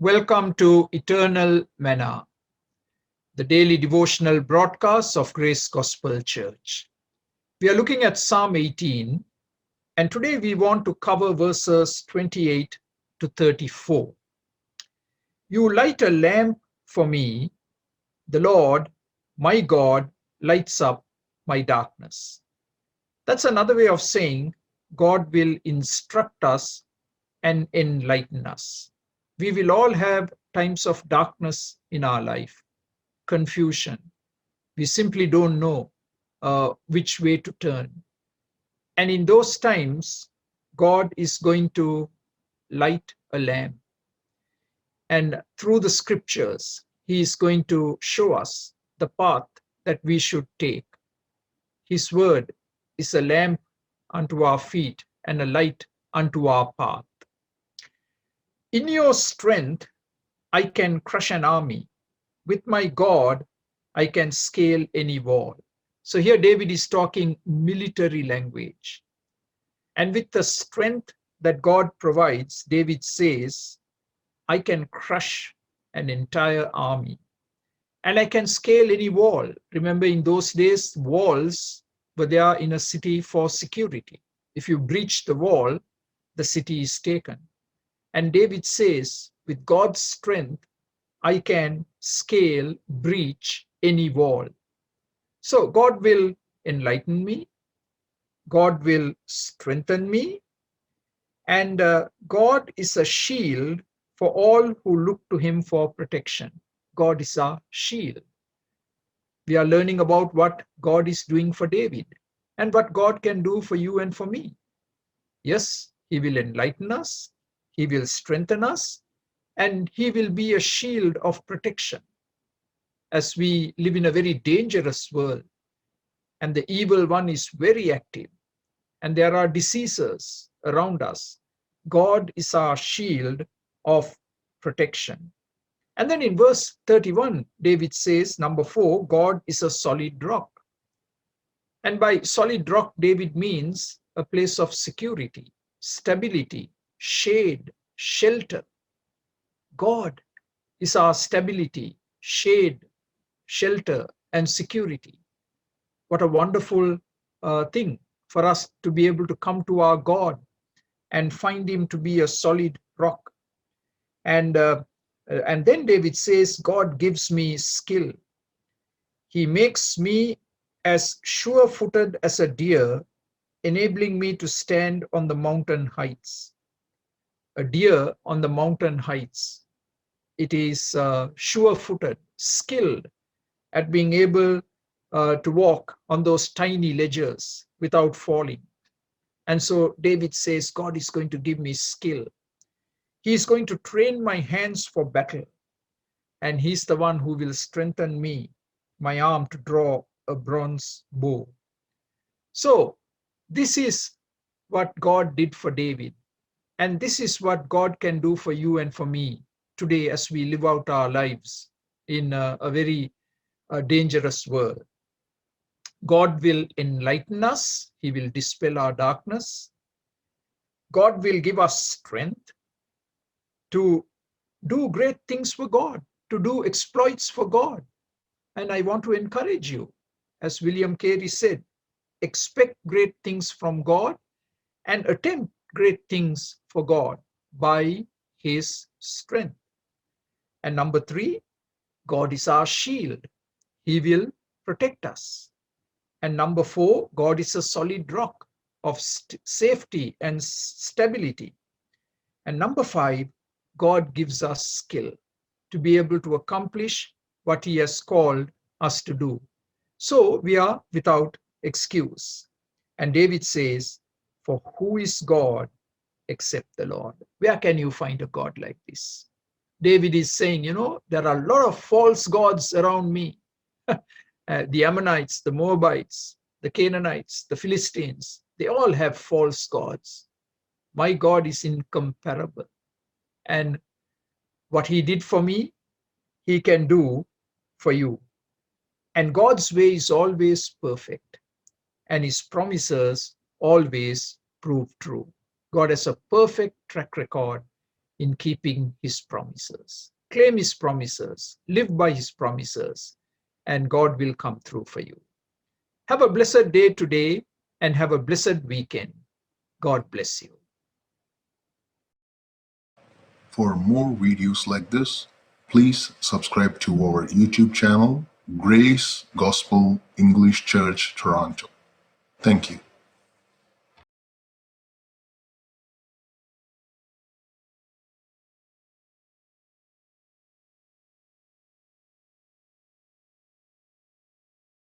Welcome to Eternal Manna, the daily devotional broadcast of Grace Gospel Church. We are looking at Psalm 18, and today we want to cover verses 28 to 34. You light a lamp for me, the Lord, my God, lights up my darkness. That's another way of saying God will instruct us and enlighten us. We will all have times of darkness in our life, confusion. We simply don't know which way to turn. And in those times, God is going to light a lamp. And through the scriptures, He is going to show us the path that we should take. His word is a lamp unto our feet and a light unto our path. In your strength, I can crush an army. With my God, I can scale any wall. So here David is talking military language. And with the strength that God provides, David says, I can crush an entire army. And I can scale any wall. Remember, in those days, walls were there in a city for security. If you breach the wall, the city is taken. And David says, with God's strength, I can scale, breach any wall. So God will enlighten me, God will strengthen me, and God is a shield for all who look to Him for protection. God is our shield. We are learning about what God is doing for David and what God can do for you and for me. Yes, He will enlighten us, He will strengthen us, and He will be a shield of protection. As we live in a very dangerous world, and the evil one is very active, and there are diseases around us, God is our shield of protection. And then in verse 31, David says, number 4, God is a solid rock. And by solid rock, David means a place of security, stability, shade, shelter. God is our stability, shade, shelter, and security. What a wonderful thing for us to be able to come to our God and find Him to be a solid rock. And then David says, God gives me skill. He makes me as sure-footed as a deer, enabling me to stand on the mountain heights. A deer on the mountain heights. It is sure-footed, skilled at being able to walk on those tiny ledges without falling. And so David says, God is going to give me skill. He is going to train my hands for battle. And He's the one who will strengthen me, my arm to draw a bronze bow. So this is what God did for David. And this is what God can do for you and for me today as we live out our lives in a very dangerous world. God will enlighten us. He will dispel our darkness. God will give us strength to do great things for God, to do exploits for God. And I want to encourage you, as William Carey said, expect great things from God and attempt great things for God by His strength. And number 3, God is our shield. He will protect us. And number 4, God is a solid rock of safety and stability. And number 5, God gives us skill to be able to accomplish what He has called us to do. So we are without excuse. And David says, for who is God except the Lord? Where can you find a God like this? David is saying, there are a lot of false gods around me. The Ammonites, the Moabites, the Canaanites, the Philistines, they all have false gods. My God is incomparable. And what He did for me, He can do for you. And God's way is always perfect, and His promises always prove true. God has a perfect track record, in keeping his promises. Claim his promises, live by his promises, and God will come through for you. Have a blessed day today and have a blessed weekend. God bless you. For more videos like this, please subscribe to our YouTube channel, Grace Gospel English Church Toronto. Thank you.